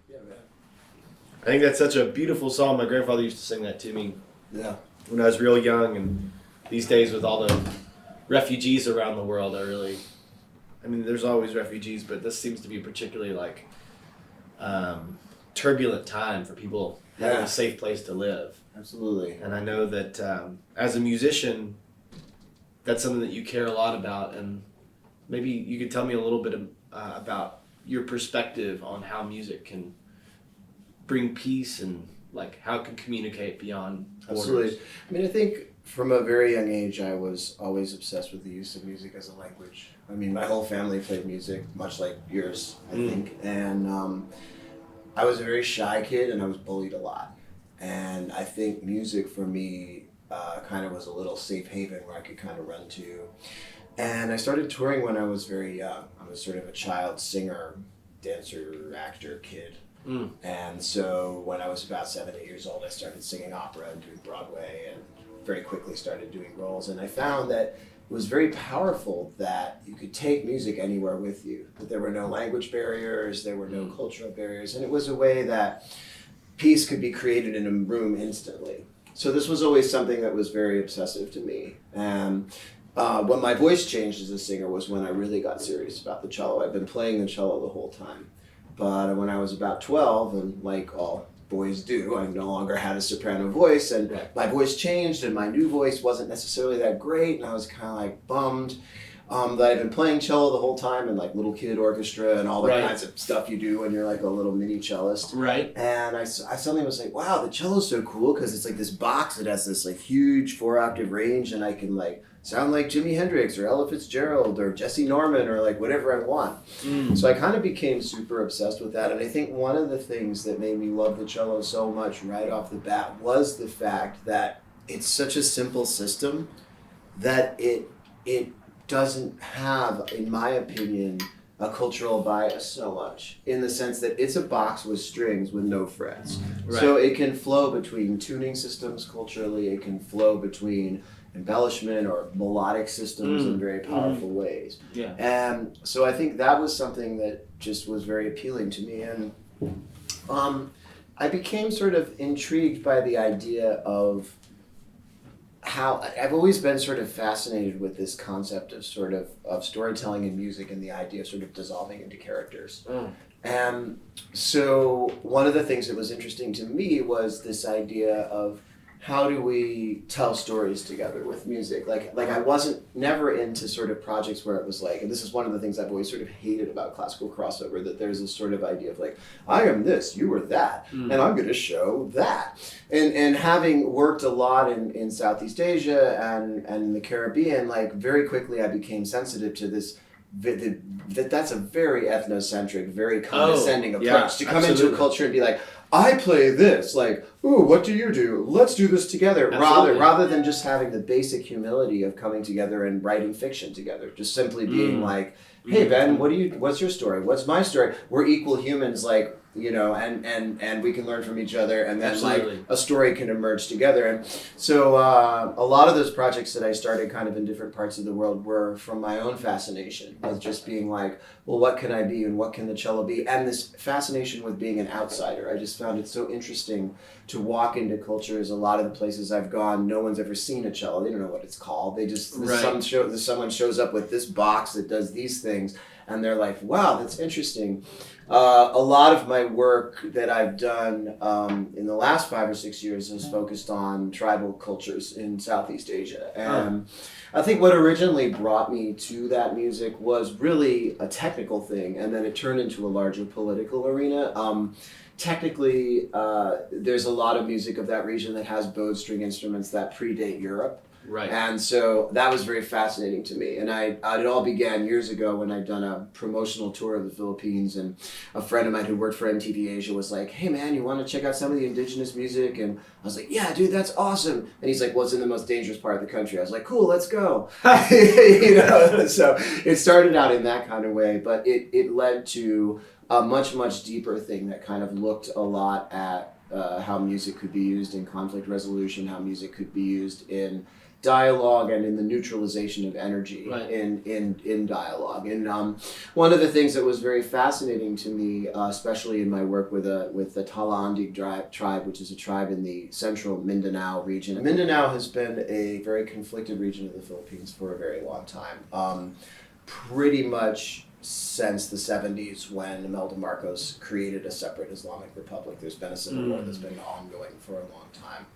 Yeah, man. I think that's such a beautiful song. My grandfather used to sing that to me when I was real young, and these days with all the refugees around the world, I mean, there's always refugees, but this seems to be a particularly like turbulent time for people having a safe place to live. Absolutely. And I know that as a musician, that's something that you care a lot about, and maybe you could tell me a little bit about your perspective on how music can bring peace and like how it can communicate beyond borders. Absolutely. I mean, I think from a very young age, I was always obsessed with the use of music as a language. I mean, my whole family played music, much like yours, I think. And I was a very shy kid, and I was bullied a lot. And I think music for me kind of was a little safe haven where I could kind of run to. And I started touring when I was very young. I was sort of a child singer, dancer, actor, kid. And so when I was about 7, 8 years old, I started singing opera and doing Broadway, and very quickly started doing roles. And I found that it was very powerful that you could take music anywhere with you, that there were no language barriers, there were no cultural barriers, and it was a way that peace could be created in a room instantly. So this was always something that was very obsessive to me. And when my voice changed as a singer was when I really got serious about the cello. I've been playing the cello the whole time. But when I was about 12, and like all boys do, I no longer had a soprano voice, and my voice changed, and my new voice wasn't necessarily that great, and I was kind of like bummed that I'd been playing cello the whole time, and like little kid orchestra and all the kinds of stuff you do when you're like a little mini cellist. Right. And I suddenly was like, wow, the cello's so cool because it's like this box that has this like huge 4-octave range, and I can like sound like Jimi Hendrix or Ella Fitzgerald or Jesse Norman or like whatever I want. So I kind of became super obsessed with that. And I think one of the things that made me love the cello so much right off the bat was the fact that it's such a simple system that it doesn't have, in my opinion, a cultural bias so much, in the sense that it's a box with strings with no frets. So it can flow between tuning systems culturally, it can flow between embellishment or melodic systems in very powerful ways. And so I think that was something that just was very appealing to me. And I became sort of intrigued by the idea of how I've always been sort of fascinated with this concept of sort of storytelling in music and the idea of sort of dissolving into characters. And so one of the things that was interesting to me was this idea of how do we tell stories together with music? Like I wasn't never into sort of projects where it was like, and this is one of the things I've always sort of hated about classical crossover, that there's this sort of idea of like, I am this, you are that, and I'm going to show that. And having worked a lot in Southeast Asia and the Caribbean, like very quickly I became sensitive to this, that's a very ethnocentric, very condescending approach to come into a culture and be like, I play this, like, ooh, what do you do? Let's do this together. Rather than just having the basic humility of coming together and writing fiction together. Just simply being like, hey Ben, what's your story? What's my story? We're equal humans, like, you know, and we can learn from each other, and then like a story can emerge together. And so a lot of those projects that I started kind of in different parts of the world were from my own fascination of just being like, well, what can I be and what can the cello be? And this fascination with being an outsider. I just found it so interesting to walk into cultures. A lot of the places I've gone, no one's ever seen a cello. They don't know what it's called. They just, someone shows up with this box that does these things, and they're like, wow, that's interesting. A lot of my work that I've done in the last 5 or 6 years has focused on tribal cultures in Southeast Asia. And I think what originally brought me to that music was really a technical thing, and then it turned into a larger political arena. Technically, there's a lot of music of that region that has bowed string instruments that predate Europe. Right. And so that was very fascinating to me. And it all began years ago when I'd done a promotional tour of the Philippines, and a friend of mine who worked for MTV Asia was like, hey man, you want to check out some of the indigenous music? And I was like, yeah, dude, that's awesome. And he's like, well, it's in the most dangerous part of the country. I was like, cool, let's go. You know, so it started out in that kind of way, but it led to a much, much deeper thing that kind of looked a lot at how music could be used in conflict resolution, how music could be used in dialogue and in the neutralization of energy Right. in dialogue. And one of the things that was very fascinating to me, especially in my work with the Talaandig tribe, which is a tribe in the central Mindanao region. Mindanao has been a very conflicted region of the Philippines for a very long time. Pretty much since the 70s, when Imelda Marcos created a separate Islamic Republic. There's been a civil war that's been ongoing for a long time.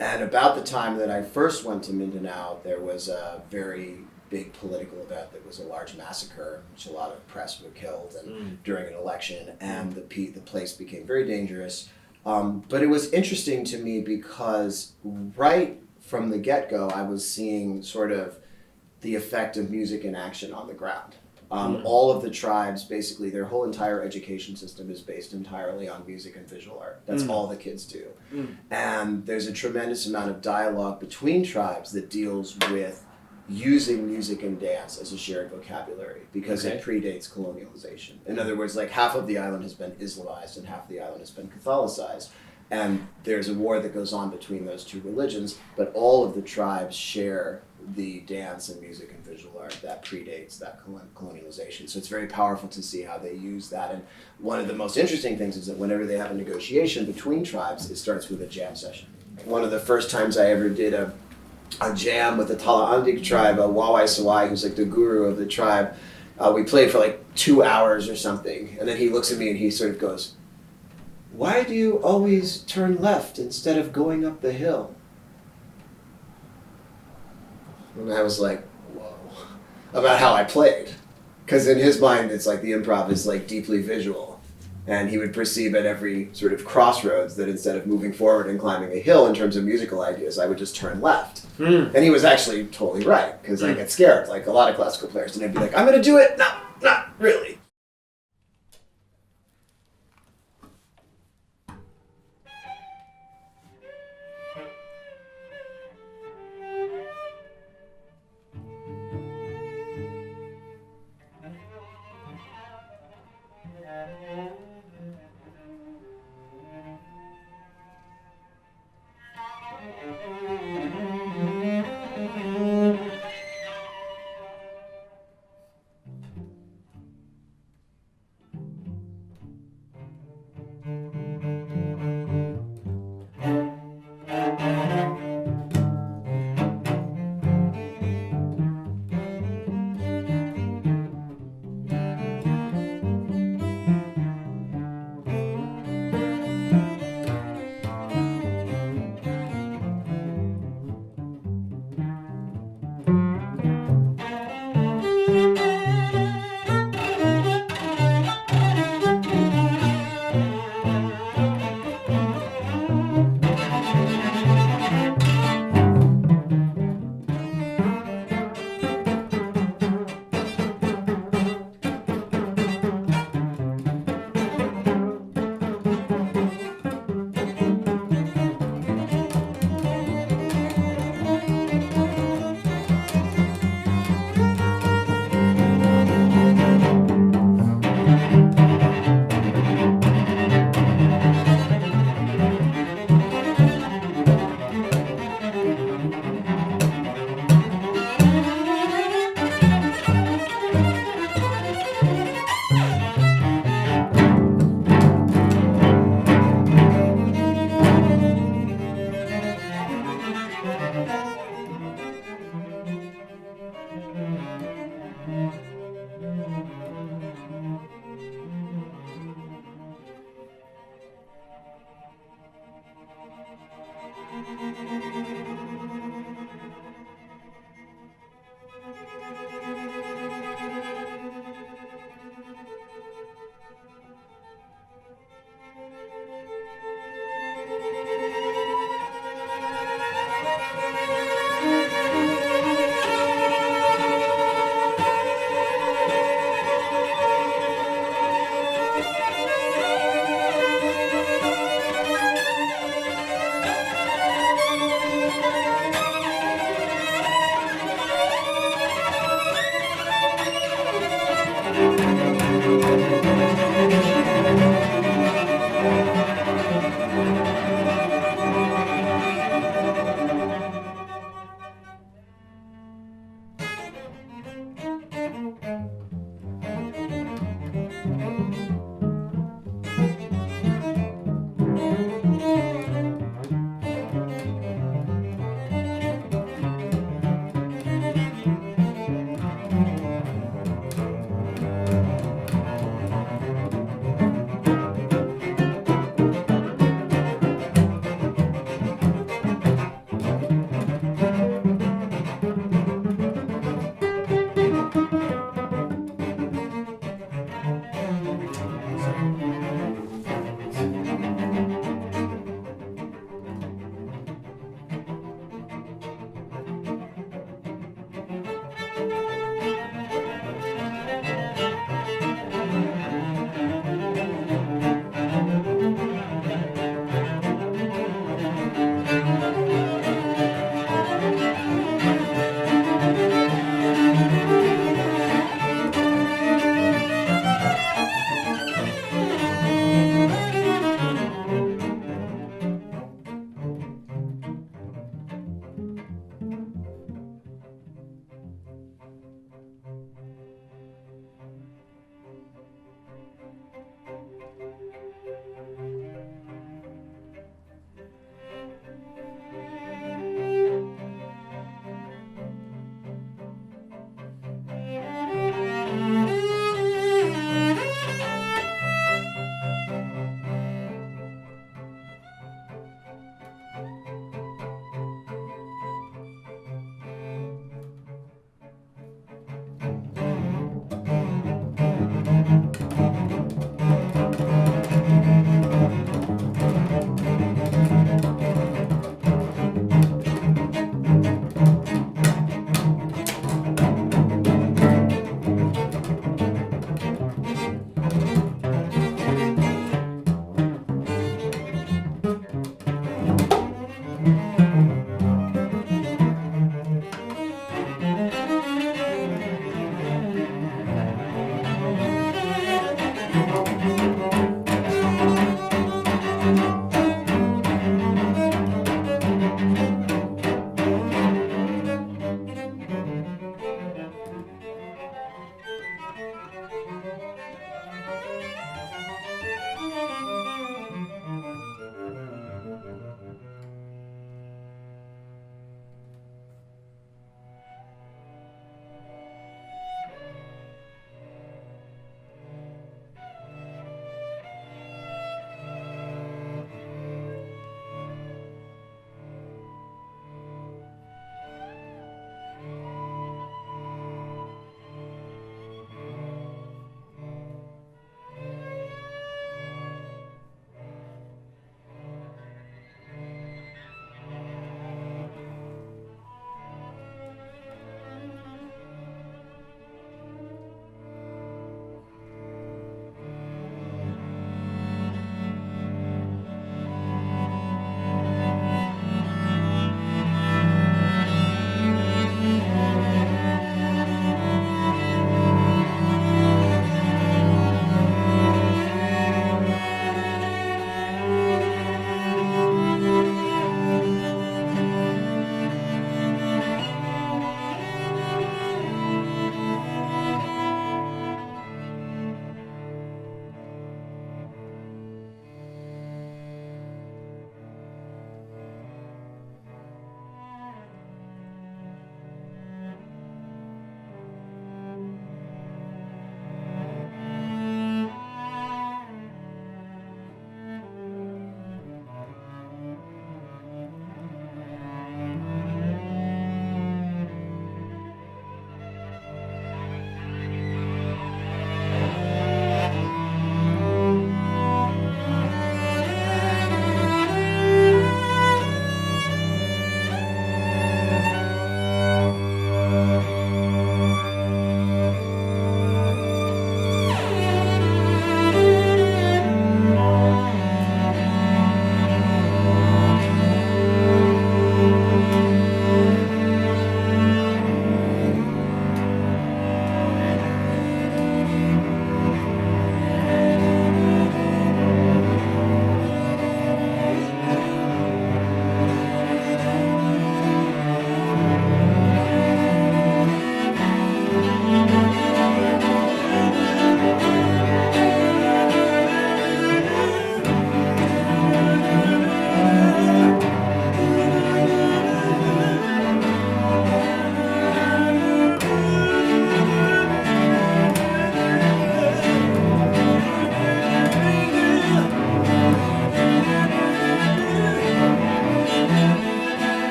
And about the time that I first went to Mindanao, there was a very big political event that was a large massacre, which a lot of press were killed and during an election, and the place became very dangerous. But it was interesting to me because right from the get-go, I was seeing sort of the effect of music in action on the ground. All of the tribes, basically, their whole entire education system is based entirely on music and visual art. That's all the kids do. And there's a tremendous amount of dialogue between tribes that deals with using music and dance as a shared vocabulary because it predates colonialization. In other words, like half of the island has been Islamized and half of the island has been Catholicized. And there's a war that goes on between those two religions, but all of the tribes share the dance and music and visual art that predates that colonialization. So it's very powerful to see how they use that. And one of the most interesting things is that whenever they have a negotiation between tribes, it starts with a jam session. One of the first times I ever did a jam with the Talaandig tribe, Wawai Sawai, who's like the guru of the tribe, we played for like 2 hours or something. And then he looks at me and he sort of goes, "Why do you always turn left instead of going up the hill?" And I was like, whoa, about how I played. Because in his mind, it's like the improv is like deeply visual. And he would perceive at every sort of crossroads that instead of moving forward and climbing a hill in terms of musical ideas, I would just turn left. And he was actually totally right, because I get scared, like a lot of classical players. And I'd be like, "I'm going to do it." No, not really.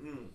Mm.